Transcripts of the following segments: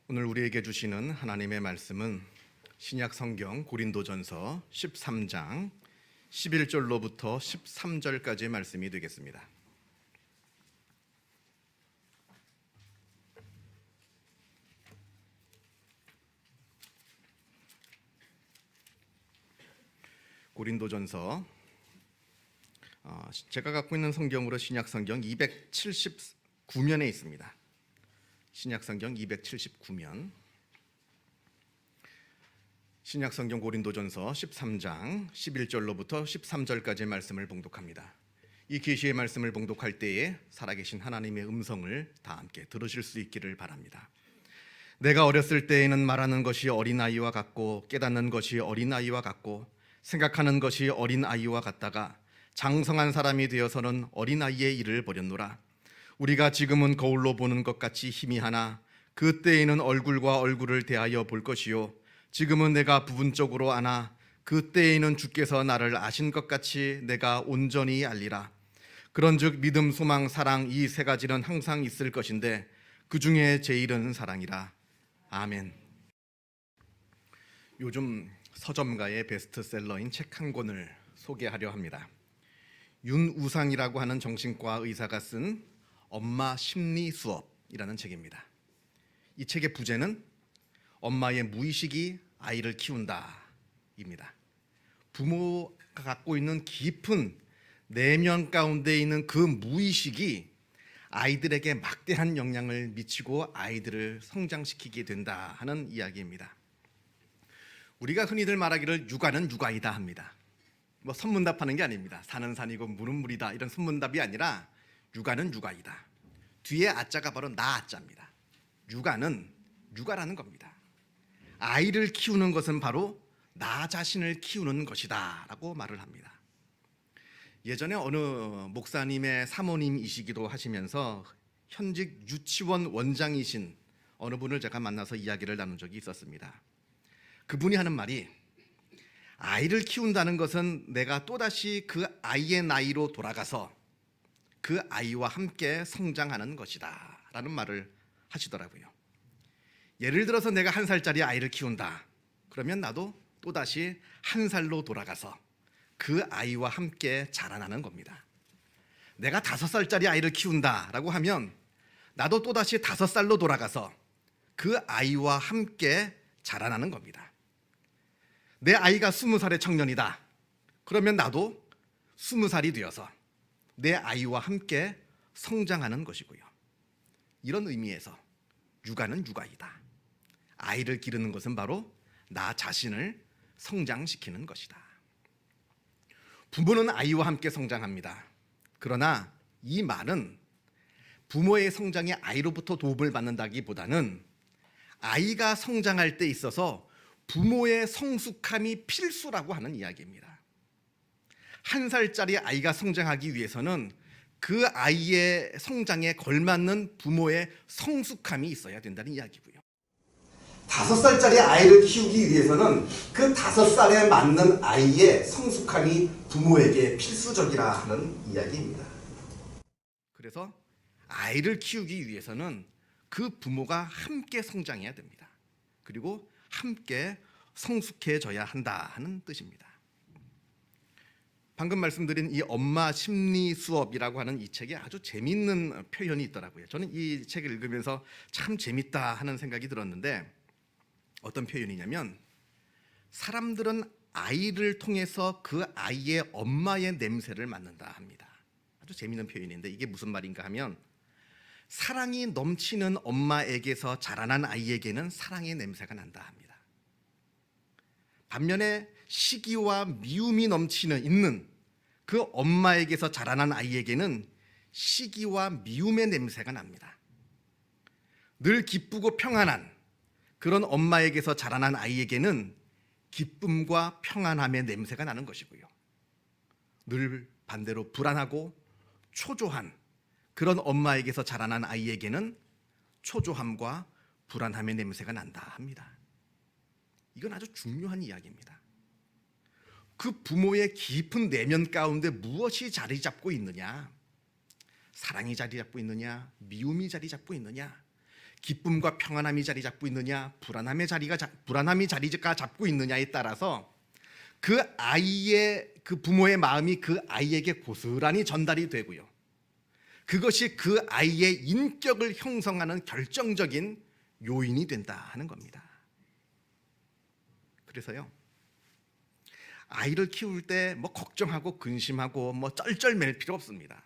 오늘 우리에게 주시는 하나님의 말씀은 신약 성경 고린도전서 13장 11절로부터 13절까지의 말씀이 되겠습니다. 고린도전서 제가 갖고 있는 성경으로 신약 성경 279면에 있습니다. 신약 성경 279면, 신약 성경 고린도전서 13장 11절로부터 13절까지의 말씀을 봉독합니다. 이 계시의 말씀을 봉독할 때에 살아계신 하나님의 음성을 다 함께 들으실 수 있기를 바랍니다. 내가 어렸을 때에는 말하는 것이 어린아이와 같고 깨닫는 것이 어린아이와 같고 생각하는 것이 어린아이와 같다가 장성한 사람이 되어서는 어린아이의 일을 버렸노라. 우리가 지금은 거울로 보는 것 같이 희미하나 그때에는 얼굴과 얼굴을 대하여 볼 것이요 지금은 내가 부분적으로 아나 그때에는 주께서 나를 아신 것 같이 내가 온전히 알리라. 그런즉 믿음, 소망, 사랑 이 세 가지는 항상 있을 것인데 그 중에 제일은 사랑이라. 아멘. 요즘 서점가의 베스트셀러인 책 한 권을 소개하려 합니다. 윤우상이라고 하는 정신과 의사가 쓴 엄마 심리 수업이라는 책입니다. 이 책의 부제는 엄마의 무의식이 아이를 키운다입니다. 부모가 갖고 있는 깊은 내면 가운데 있는 그 무의식이 아이들에게 막대한 영향을 미치고 아이들을 성장시키게 된다 하는 이야기입니다. 우리가 흔히들 말하기를 육아는 육아이다 합니다. 선문답하는 게 아닙니다. 산은 산이고 물은 물이다 이런 선문답이 아니라 육아는 육아이다. 뒤에 아자가 바로 나 아자입니다. 육아는 육아라는 겁니다. 아이를 키우는 것은 바로 나 자신을 키우는 것이다 라고 말을 합니다. 예전에 어느 목사님의 사모님이시기도 하시면서 현직 유치원 원장이신 어느 분을 제가 만나서 이야기를 나눈 적이 있었습니다. 그분이 하는 말이 아이를 키운다는 것은 내가 또다시 그 아이의 나이로 돌아가서 그 아이와 함께 성장하는 것이다 라는 말을 하시더라고요. 예를 들어서 내가 1살짜리 아이를 키운다. 그러면 나도 또다시 1살로 돌아가서 그 아이와 함께 자라나는 겁니다. 내가 5살짜리 아이를 키운다라고 하면 나도 또다시 5살로 돌아가서 그 아이와 함께 자라나는 겁니다. 내 아이가 20살의 청년이다. 그러면 나도 20살이 되어서 내 아이와 함께 성장하는 것이고요. 이런 의미에서 육아는 육아이다. 아이를 기르는 것은 바로 나 자신을 성장시키는 것이다. 부모는 아이와 함께 성장합니다. 그러나 이 말은 부모의 성장에 아이로부터 도움을 받는다기보다는 아이가 성장할 때 있어서 부모의 성숙함이 필수라고 하는 이야기입니다. 1살짜리 아이가 성장하기 위해서는 그 아이의 성장에 걸맞는 부모의 성숙함이 있어야 된다는 이야기고요. 5살짜리 아이를 키우기 위해서는 그 5살에 맞는 아이의 성숙함이 부모에게 필수적이라 하는 이야기입니다. 그래서 아이를 키우기 위해서는 그 부모가 함께 성장해야 됩니다. 그리고 함께 성숙해져야 한다 하는 뜻입니다. 방금 말씀드린 이 엄마 심리 수업이라고 하는 이 책에 아주 재미있는 표현이 있더라고요. 저는 이 책을 읽으면서 참 재밌다 하는 생각이 들었는데 어떤 표현이냐면 사람들은 아이를 통해서 그 아이의 엄마의 냄새를 맡는다 합니다. 아주 재미있는 표현인데 이게 무슨 말인가 하면 사랑이 넘치는 엄마에게서 자라난 아이에게는 사랑의 냄새가 난다 합니다. 반면에 시기와 미움이 있는 그 엄마에게서 자라난 아이에게는 시기와 미움의 냄새가 납니다. 늘 기쁘고 평안한 그런 엄마에게서 자라난 아이에게는 기쁨과 평안함의 냄새가 나는 것이고요. 늘 반대로 불안하고 초조한 그런 엄마에게서 자라난 아이에게는 초조함과 불안함의 냄새가 난다 합니다. 이건 아주 중요한 이야기입니다. 그 부모의 깊은 내면 가운데 무엇이 자리 잡고 있느냐? 사랑이 자리 잡고 있느냐? 미움이 자리 잡고 있느냐? 기쁨과 평안함이 자리 잡고 있느냐, 불안함이 자리가 잡고 있느냐에 따라서 그 아이의 그 부모의 마음이 그 아이에게 고스란히 전달이 되고요. 그것이 그 아이의 인격을 형성하는 결정적인 요인이 된다 하는 겁니다. 그래서요, 아이를 키울 때 뭐 걱정하고 근심하고 뭐 쩔쩔맬 필요 없습니다.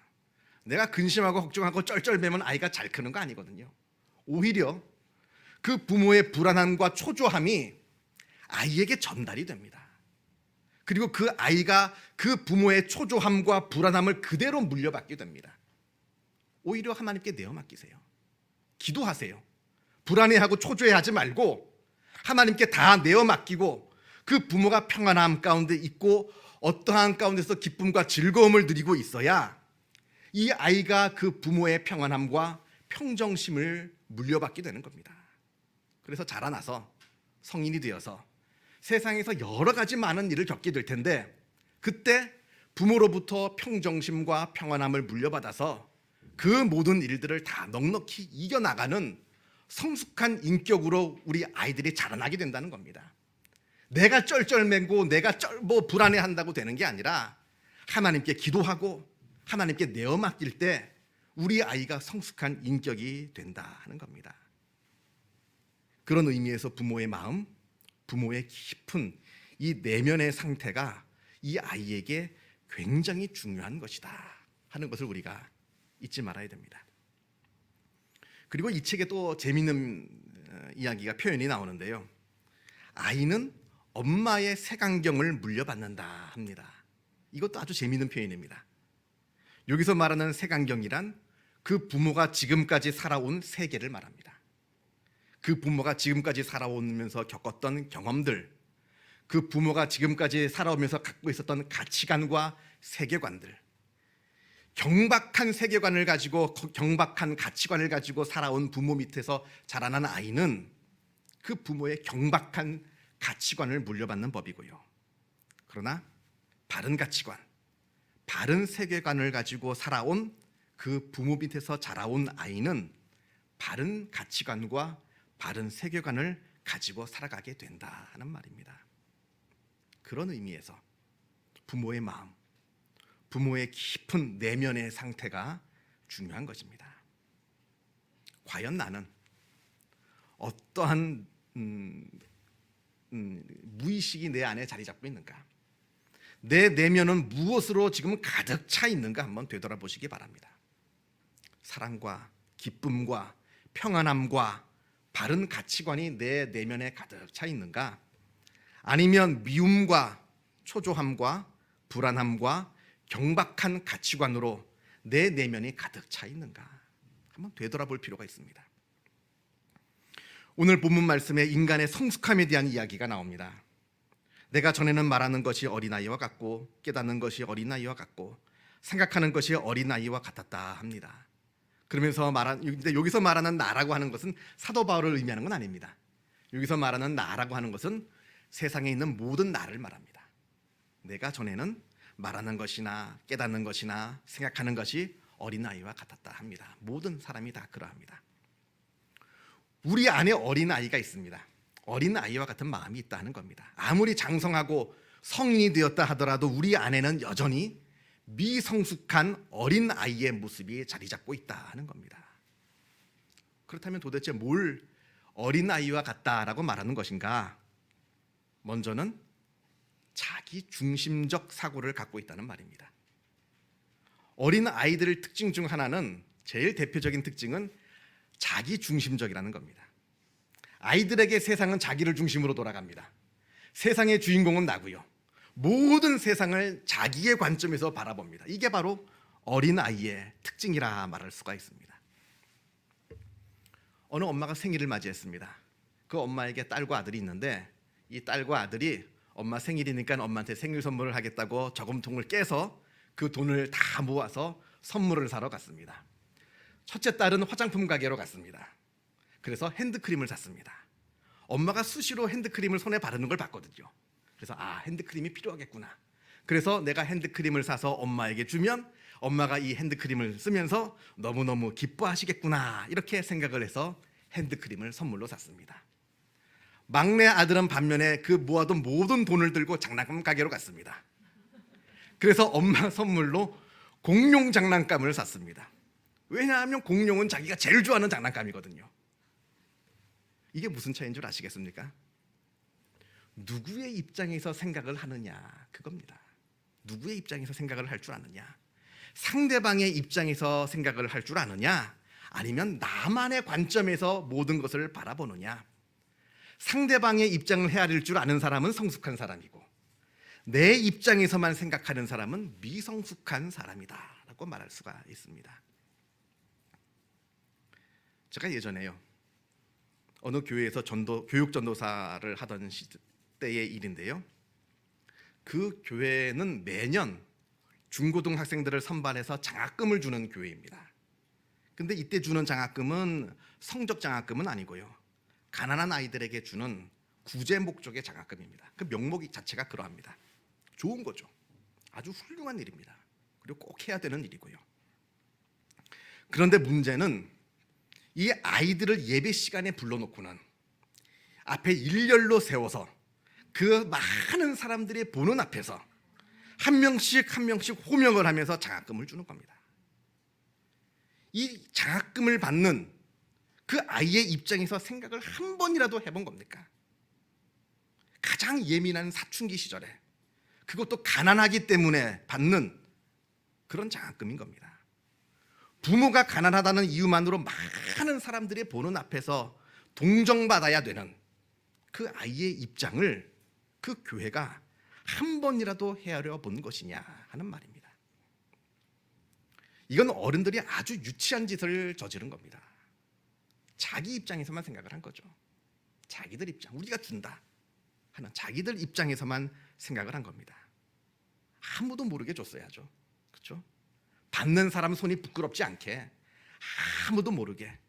내가 근심하고 걱정하고 쩔쩔매면 아이가 잘 크는 거 아니거든요. 오히려 그 부모의 불안함과 초조함이 아이에게 전달이 됩니다. 그리고 그 아이가 그 부모의 초조함과 불안함을 그대로 물려받게 됩니다. 오히려 하나님께 내어 맡기세요. 기도하세요. 불안해하고 초조해하지 말고 하나님께 다 내어 맡기고 그 부모가 평안함 가운데 있고 어떠한 가운데서 기쁨과 즐거움을 누리고 있어야 이 아이가 그 부모의 평안함과 평정심을 물려받게 되는 겁니다. 그래서 자라나서 성인이 되어서 세상에서 여러 가지 많은 일을 겪게 될 텐데 그때 부모로부터 평정심과 평안함을 물려받아서 그 모든 일들을 다 넉넉히 이겨나가는 성숙한 인격으로 우리 아이들이 자라나게 된다는 겁니다. 내가 쩔쩔매고 내가 불안해한다고 되는 게 아니라 하나님께 기도하고 하나님께 내어 맡길 때 우리 아이가 성숙한 인격이 된다 하는 겁니다. 그런 의미에서 부모의 마음, 부모의 깊은 이 내면의 상태가 이 아이에게 굉장히 중요한 것이다 하는 것을 우리가 잊지 말아야 됩니다. 그리고 이 책에 또 재미있는 이야기가 표현이 나오는데요. 아이는 엄마의 색안경을 물려받는다 합니다. 이것도 아주 재미있는 표현입니다. 여기서 말하는 색안경이란 그 부모가 지금까지 살아온 세계를 말합니다. 그 부모가 지금까지 살아오면서 겪었던 경험들, 그 부모가 지금까지 살아오면서 갖고 있었던 가치관과 세계관들, 경박한 세계관을 가지고 경박한 가치관을 가지고 살아온 부모 밑에서 자라난 아이는 그 부모의 경박한 가치관을 물려받는 법이고요. 그러나 바른 가치관, 바른 세계관을 가지고 살아온 그 부모 밑에서 자라온 아이는 바른 가치관과 바른 세계관을 가지고 살아가게 된다 하는 말입니다. 그런 의미에서 부모의 마음, 부모의 깊은 내면의 상태가 중요한 것입니다. 과연 나는 어떠한 무의식이 내 안에 자리 잡고 있는가? 내 내면은 무엇으로 지금 가득 차 있는가 한번 되돌아보시기 바랍니다. 사랑과 기쁨과 평안함과 바른 가치관이 내 내면에 가득 차 있는가? 아니면 미움과 초조함과 불안함과 경박한 가치관으로 내 내면이 가득 차 있는가? 한번 되돌아볼 필요가 있습니다. 오늘 본문 말씀에 인간의 성숙함에 대한 이야기가 나옵니다. 내가 전에는 말하는 것이 어린아이와 같고 깨닫는 것이 어린아이와 같고 생각하는 것이 어린아이와 같았다 합니다. 그러면서 여기서 말하는 나라고 하는 것은 사도 바울을 의미하는 건 아닙니다. 여기서 말하는 나라고 하는 것은 세상에 있는 모든 나를 말합니다. 내가 전에는 말하는 것이나 깨닫는 것이나 생각하는 것이 어린아이와 같았다 합니다. 모든 사람이 다 그러합니다. 우리 안에 어린아이가 있습니다. 어린아이와 같은 마음이 있다는 겁니다. 아무리 장성하고 성인이 되었다 하더라도 우리 안에는 여전히 미성숙한 어린아이의 모습이 자리 잡고 있다는 겁니다. 그렇다면 도대체 뭘 어린아이와 같다라고 말하는 것인가? 먼저는 자기 중심적 사고를 갖고 있다는 말입니다. 어린아이들의 특징 중 하나는, 제일 대표적인 특징은 자기 중심적이라는 겁니다. 아이들에게 세상은 자기를 중심으로 돌아갑니다. 세상의 주인공은 나고요. 모든 세상을 자기의 관점에서 바라봅니다. 이게 바로 어린아이의 특징이라 말할 수가 있습니다. 어느 엄마가 생일을 맞이했습니다. 그 엄마에게 딸과 아들이 있는데 이 딸과 아들이 엄마 생일이니까 엄마한테 생일 선물을 하겠다고 저금통을 깨서 그 돈을 다 모아서 선물을 사러 갔습니다. 첫째 딸은 화장품 가게로 갔습니다. 그래서 핸드크림을 샀습니다. 엄마가 수시로 핸드크림을 손에 바르는 걸 봤거든요. 그래서 핸드크림이 필요하겠구나. 그래서 내가 핸드크림을 사서 엄마에게 주면 엄마가 이 핸드크림을 쓰면서 너무너무 기뻐하시겠구나, 이렇게 생각을 해서 핸드크림을 선물로 샀습니다. 막내 아들은 반면에 그 모아둔 모든 돈을 들고 장난감 가게로 갔습니다. 그래서 엄마 선물로 공룡 장난감을 샀습니다. 왜냐하면 공룡은 자기가 제일 좋아하는 장난감이거든요. 이게 무슨 차이인 줄 아시겠습니까? 누구의 입장에서 생각을 하느냐, 그겁니다. 누구의 입장에서 생각을 할 줄 아느냐, 상대방의 입장에서 생각을 할 줄 아느냐, 아니면 나만의 관점에서 모든 것을 바라보느냐. 상대방의 입장을 헤아릴 줄 아는 사람은 성숙한 사람이고, 내 입장에서만 생각하는 사람은 미성숙한 사람이다 라고 말할 수가 있습니다. 제가 예전에요, 어느 교회에서 교육 전도사를 하던 때의 일인데요, 그 교회는 매년 중고등학생들을 선발해서 장학금을 주는 교회입니다. 근데 이때 주는 장학금은 성적 장학금은 아니고요, 가난한 아이들에게 주는 구제 목적의 장학금입니다. 그 명목 자체가 그러합니다. 좋은 거죠. 아주 훌륭한 일입니다. 그리고 꼭 해야 되는 일이고요. 그런데 문제는 이 아이들을 예배 시간에 불러놓고는 앞에 일렬로 세워서 그 많은 사람들이 보는 앞에서 한 명씩 한 명씩 호명을 하면서 장학금을 주는 겁니다. 이 장학금을 받는 그 아이의 입장에서 생각을 한 번이라도 해본 겁니까? 가장 예민한 사춘기 시절에, 그것도 가난하기 때문에 받는 그런 장학금인 겁니다. 부모가 가난하다는 이유만으로 많은 사람들이 보는 앞에서 동정받아야 되는 그 아이의 입장을 그 교회가 한 번이라도 헤아려 본 것이냐 하는 말입니다. 이건 어른들이 아주 유치한 짓을 저지른 겁니다. 자기 입장에서만 생각을 한 거죠. 자기들 입장, 우리가 준다 하는 자기들 입장에서만 생각을 한 겁니다. 아무도 모르게 줬어야죠. 그렇죠? 받는 사람 손이 부끄럽지 않게 아무도 모르게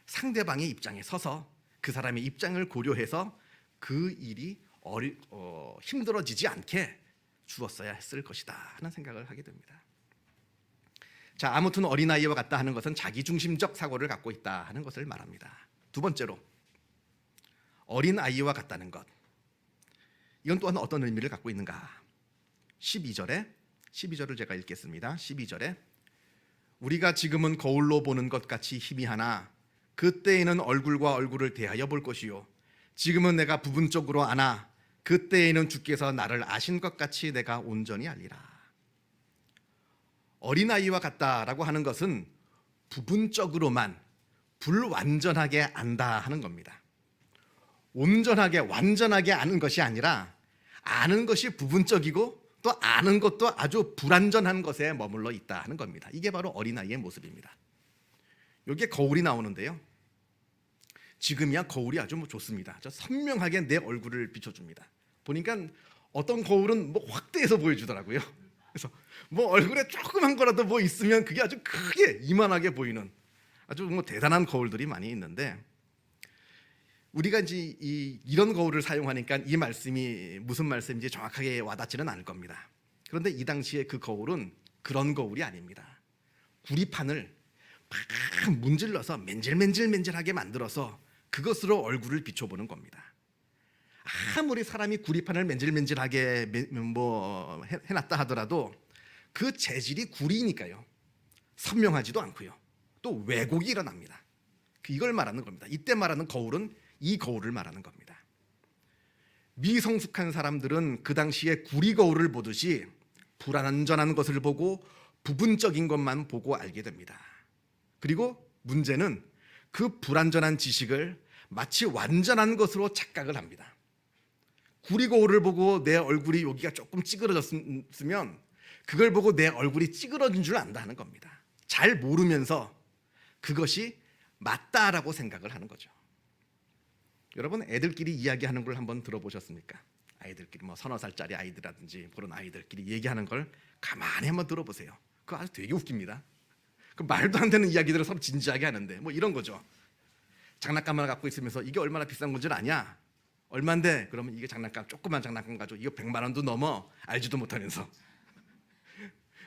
상대방의 입장에 서서 그 사람의 입장을 고려해서 그 일이 힘들어지지 않게 주었어야 했을 것이다 하는 생각을 하게 됩니다. 자, 아무튼 어린아이와 같다 하는 것은 자기중심적 사고를 갖고 있다 하는 것을 말합니다. 두 번째로, 어린아이와 같다는 것, 이건 또한 어떤 의미를 갖고 있는가? 12절을 제가 읽겠습니다. 12절에 우리가 지금은 거울로 보는 것 같이 희미하나 그때에는 얼굴과 얼굴을 대하여 볼 것이요, 지금은 내가 부분적으로 아나 그때에는 주께서 나를 아신 것 같이 내가 온전히 알리라. 어린아이와 같다라고 하는 것은 부분적으로만, 불완전하게 안다 하는 겁니다. 온전하게 완전하게 아는 것이 아니라 아는 것이 부분적이고 또 아는 것도 아주 불완전한 것에 머물러 있다 하는 겁니다. 이게 바로 어린아이의 모습입니다. 여기에 거울이 나오는데요, 지금이야 거울이 아주 좋습니다. 선명하게 내 얼굴을 비춰줍니다. 보니까 어떤 거울은 확대해서 보여주더라고요. 그래서 얼굴에 조그만 거라도 있으면 그게 아주 크게 이만하게 보이는 아주 대단한 거울들이 많이 있는데, 우리가 이제 이런 거울을 사용하니까 이 말씀이 무슨 말씀인지 정확하게 와닿지는 않을 겁니다. 그런데 이 당시에 그 거울은 그런 거울이 아닙니다. 구리판을 막 문질러서 맨질맨질하게 만들어서 그것으로 얼굴을 비춰보는 겁니다. 아무리 사람이 구리판을 맨질맨질하게 해놨다 하더라도 그 재질이 구리니까요, 선명하지도 않고요, 또 왜곡이 일어납니다. 이걸 말하는 겁니다. 이때 말하는 거울은 이 거울을 말하는 겁니다. 미성숙한 사람들은 그 당시에 구리 거울을 보듯이 불완전한 것을 보고 부분적인 것만 보고 알게 됩니다. 그리고 문제는 그 불완전한 지식을 마치 완전한 것으로 착각을 합니다. 구리 거울을 보고 내 얼굴이 여기가 조금 찌그러졌으면 그걸 보고 내 얼굴이 찌그러진 줄 안다 하는 겁니다. 잘 모르면서 그것이 맞다라고 생각을 하는 거죠. 여러분, 애들끼리 이야기하는 걸 한번 들어보셨습니까? 아이들끼리 서너 살짜리 아이들이라든지 그런 아이들끼리 얘기하는 걸 가만히 한번 들어보세요. 그거 아주 되게 웃깁니다. 그 말도 안 되는 이야기들을 서로 진지하게 하는데 이런 거죠. 장난감 하나 갖고 있으면서 이게 얼마나 비싼 건지 아냐? 얼만데? 그러면 이게 조그만 장난감 가지고 이거 100만 원도 넘어, 알지도 못하면서.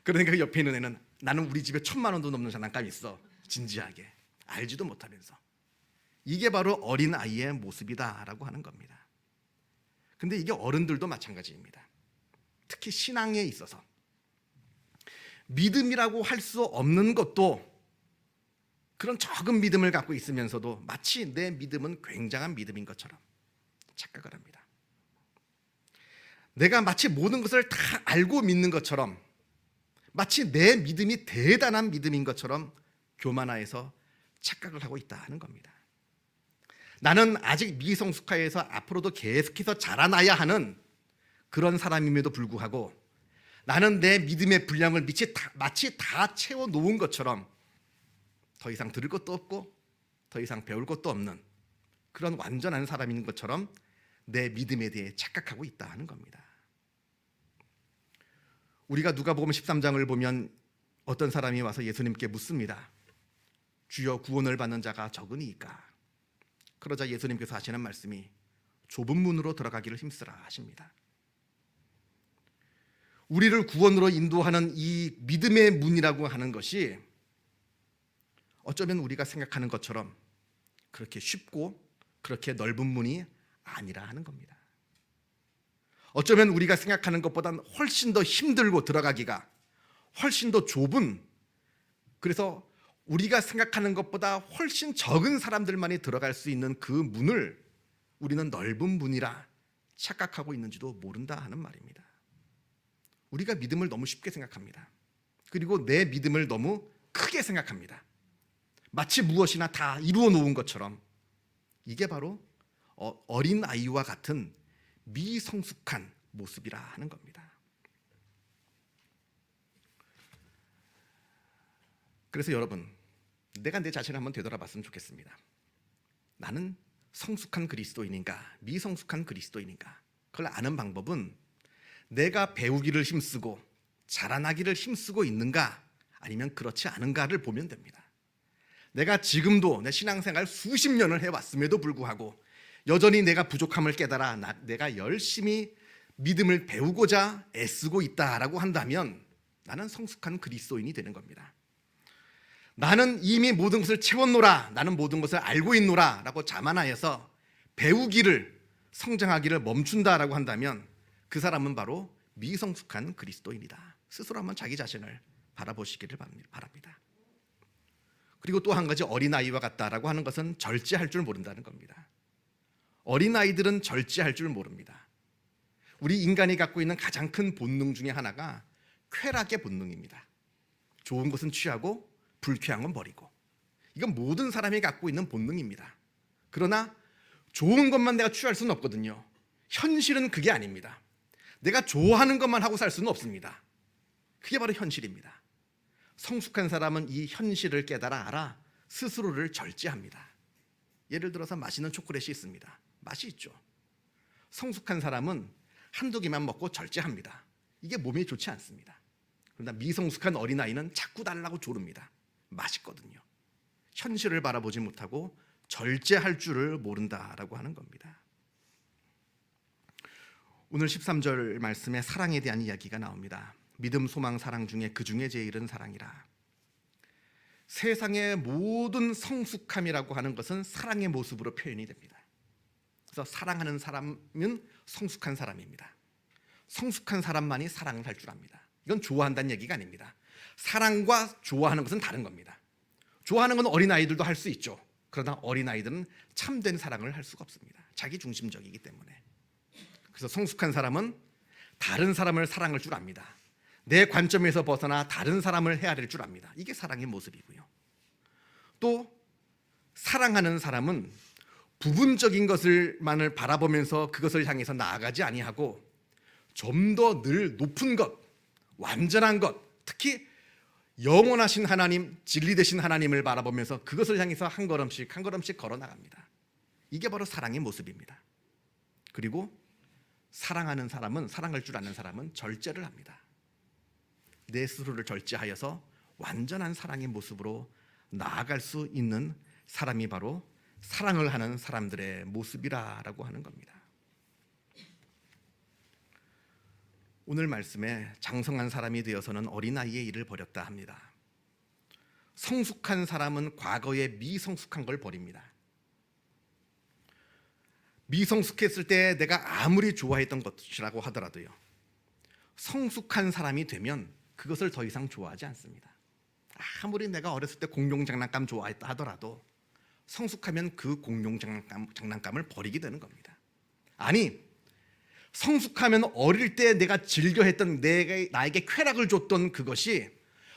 그러니까 그 옆에 있는 애는 나는 우리 집에 1000만 원도 넘는 장난감이 있어, 진지하게, 알지도 못하면서. 이게 바로 어린아이의 모습이다라고 하는 겁니다. 근데 이게 어른들도 마찬가지입니다. 특히 신앙에 있어서 믿음이라고 할 수 없는 것도 그런 적은 믿음을 갖고 있으면서도 마치 내 믿음은 굉장한 믿음인 것처럼 착각을 합니다. 내가 마치 모든 것을 다 알고 믿는 것처럼, 마치 내 믿음이 대단한 믿음인 것처럼 교만하여서 착각을 하고 있다 하는 겁니다. 나는 아직 미성숙하여서 앞으로도 계속해서 자라나야 하는 그런 사람임에도 불구하고 나는 내 믿음의 분량을 마치 다 채워놓은 것처럼 더 이상 들을 것도 없고 더 이상 배울 것도 없는 그런 완전한 사람인 것처럼 내 믿음에 대해 착각하고 있다 하는 겁니다. 우리가 누가복음 13장을 보면 어떤 사람이 와서 예수님께 묻습니다. 주여, 구원을 받는 자가 적으니이까? 그러자 예수님께서 하시는 말씀이 좁은 문으로 들어가기를 힘쓰라 하십니다. 우리를 구원으로 인도하는 이 믿음의 문이라고 하는 것이 어쩌면 우리가 생각하는 것처럼 그렇게 쉽고 그렇게 넓은 문이 아니라 하는 겁니다. 어쩌면 우리가 생각하는 것보다는 훨씬 더 힘들고 들어가기가 훨씬 더 좁은, 그래서 우리가 생각하는 것보다 훨씬 적은 사람들만이 들어갈 수 있는 그 문을 우리는 넓은 문이라 착각하고 있는지도 모른다 하는 말입니다. 우리가 믿음을 너무 쉽게 생각합니다. 그리고 내 믿음을 너무 크게 생각합니다. 마치 무엇이나 다 이루어 놓은 것처럼. 이게 바로 어린아이와 같은 미성숙한 모습이라 하는 겁니다. 그래서 여러분, 내가 내 자신을 한번 되돌아봤으면 좋겠습니다. 나는 성숙한 그리스도인인가, 미성숙한 그리스도인인가? 그걸 아는 방법은 내가 배우기를 힘쓰고 자라나기를 힘쓰고 있는가 아니면 그렇지 않은가를 보면 됩니다. 내가 지금도 내 신앙생활 수십 년을 해왔음에도 불구하고 여전히 내가 부족함을 깨달아 내가 열심히 믿음을 배우고자 애쓰고 있다라고 한다면 나는 성숙한 그리스도인이 되는 겁니다. 나는 이미 모든 것을 채웠노라, 나는 모든 것을 알고 있노라 라고 자만하여서 배우기를, 성장하기를 멈춘다라고 한다면 그 사람은 바로 미성숙한 그리스도인이다. 스스로 한번 자기 자신을 바라보시기를 바랍니다. 그리고 또 한 가지, 어린아이와 같다라고 하는 것은 절제할 줄 모른다는 겁니다. 어린아이들은 절제할 줄 모릅니다. 우리 인간이 갖고 있는 가장 큰 본능 중에 하나가 쾌락의 본능입니다. 좋은 것은 취하고 불쾌한 건 버리고. 이건 모든 사람이 갖고 있는 본능입니다. 그러나 좋은 것만 내가 취할 수는 없거든요. 현실은 그게 아닙니다. 내가 좋아하는 것만 하고 살 수는 없습니다. 그게 바로 현실입니다. 성숙한 사람은 이 현실을 깨달아 알아 스스로를 절제합니다. 예를 들어서 맛있는 초콜릿이 있습니다. 맛이 있죠. 성숙한 사람은 한두 개만 먹고 절제합니다. 이게 몸에 좋지 않습니다. 그러나 미성숙한 어린아이는 자꾸 달라고 조릅니다. 맛있거든요. 현실을 바라보지 못하고 절제할 줄을 모른다라고 하는 겁니다. 오늘 13절 말씀에 사랑에 대한 이야기가 나옵니다. 믿음, 소망, 사랑 중에 그 중에 제일은 사랑이라. 세상의 모든 성숙함이라고 하는 것은 사랑의 모습으로 표현이 됩니다. 그래서 사랑하는 사람은 성숙한 사람입니다. 성숙한 사람만이 사랑을 할 줄 압니다. 이건 좋아한다는 얘기가 아닙니다. 사랑과 좋아하는 것은 다른 겁니다. 좋아하는 건 어린아이들도 할 수 있죠. 그러나 어린아이들은 참된 사랑을 할 수가 없습니다. 자기 중심적이기 때문에. 그래서 성숙한 사람은 다른 사람을 사랑할 줄 압니다. 내 관점에서 벗어나 다른 사람을 헤아릴 줄 압니다. 이게 사랑의 모습이고요. 또 사랑하는 사람은 부분적인 것을만을 바라보면서 그것을 향해서 나아가지 아니하고 좀 더 늘 높은 것, 완전한 것, 특히 영원하신 하나님, 진리 되신 하나님을 바라보면서 그것을 향해서 한 걸음씩 한 걸음씩 걸어 나갑니다. 이게 바로 사랑의 모습입니다. 그리고 사랑하는 사람은, 사랑할 줄 아는 사람은 절제를 합니다. 내 스스로를 절제하여서 완전한 사랑의 모습으로 나아갈 수 있는 사람이 바로 사랑을 하는 사람들의 모습이라고 하는 겁니다. 오늘 말씀에 장성한 사람이 되어서는 어린아이의 일을 버렸다 합니다. 성숙한 사람은 과거의 미성숙한 걸 버립니다. 미성숙했을 때 내가 아무리 좋아했던 것이라고 하더라도요, 성숙한 사람이 되면 그것을 더 이상 좋아하지 않습니다. 아무리 내가 어렸을 때 공룡 장난감 좋아했다 하더라도 성숙하면 그 공룡 장난감을 버리게 되는 겁니다. 아니, 성숙하면 어릴 때 내가 즐겨했던, 나에게 쾌락을 줬던 그것이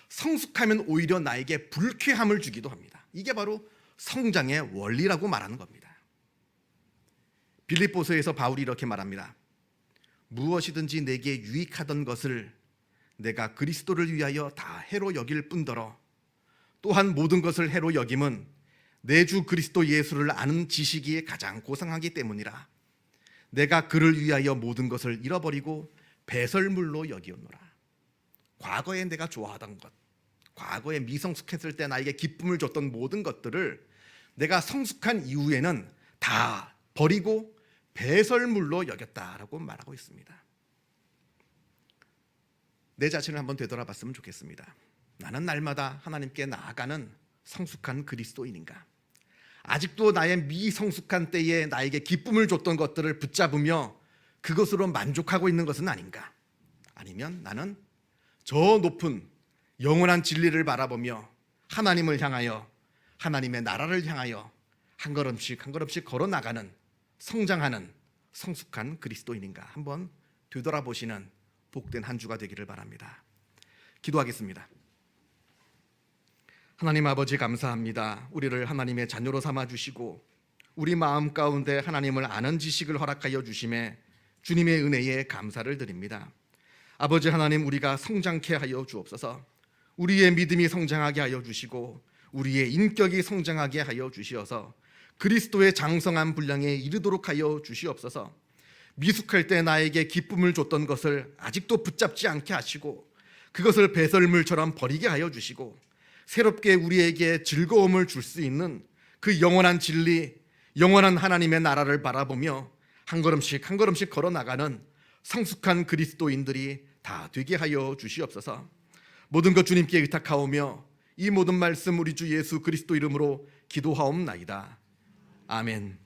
성숙하면 오히려 나에게 불쾌함을 주기도 합니다. 이게 바로 성장의 원리라고 말하는 겁니다. 빌립보서에서 바울이 이렇게 말합니다. 무엇이든지 내게 유익하던 것을 내가 그리스도를 위하여 다 해로 여길 뿐더러 또한 모든 것을 해로 여김은 내 주 그리스도 예수를 아는 지식이 가장 고상하기 때문이라. 내가 그를 위하여 모든 것을 잃어버리고 배설물로 여기오노라. 과거에 내가 좋아하던 것, 과거에 미성숙했을 때 나에게 기쁨을 줬던 모든 것들을 내가 성숙한 이후에는 다 버리고 배설물로 여겼다라고 말하고 있습니다. 내 자신을 한번 되돌아봤으면 좋겠습니다. 나는 날마다 하나님께 나아가는 성숙한 그리스도인인가? 아직도 나의 미성숙한 때에 나에게 기쁨을 줬던 것들을 붙잡으며 그것으로 만족하고 있는 것은 아닌가? 아니면 나는 저 높은 영원한 진리를 바라보며 하나님을 향하여, 하나님의 나라를 향하여 한 걸음씩 한 걸음씩 걸어나가는, 성장하는 성숙한 그리스도인인가? 한번 되돌아보시는 복된 한 주가 되기를 바랍니다. 기도하겠습니다. 하나님 아버지, 감사합니다. 우리를 하나님의 자녀로 삼아주시고 우리 마음 가운데 하나님을 아는 지식을 허락하여 주심에 주님의 은혜에 감사를 드립니다. 아버지 하나님, 우리가 성장케 하여 주옵소서. 우리의 믿음이 성장하게 하여 주시고 우리의 인격이 성장하게 하여 주시어서 그리스도의 장성한 분량에 이르도록 하여 주시옵소서. 미숙할 때 나에게 기쁨을 줬던 것을 아직도 붙잡지 않게 하시고 그것을 배설물처럼 버리게 하여 주시고 새롭게 우리에게 즐거움을 줄 수 있는 그 영원한 진리, 영원한 하나님의 나라를 바라보며 한 걸음씩 한 걸음씩 걸어나가는 성숙한 그리스도인들이 다 되게 하여 주시옵소서. 모든 것 주님께 의탁하오며 이 모든 말씀 우리 주 예수 그리스도 이름으로 기도하옵나이다. 아멘.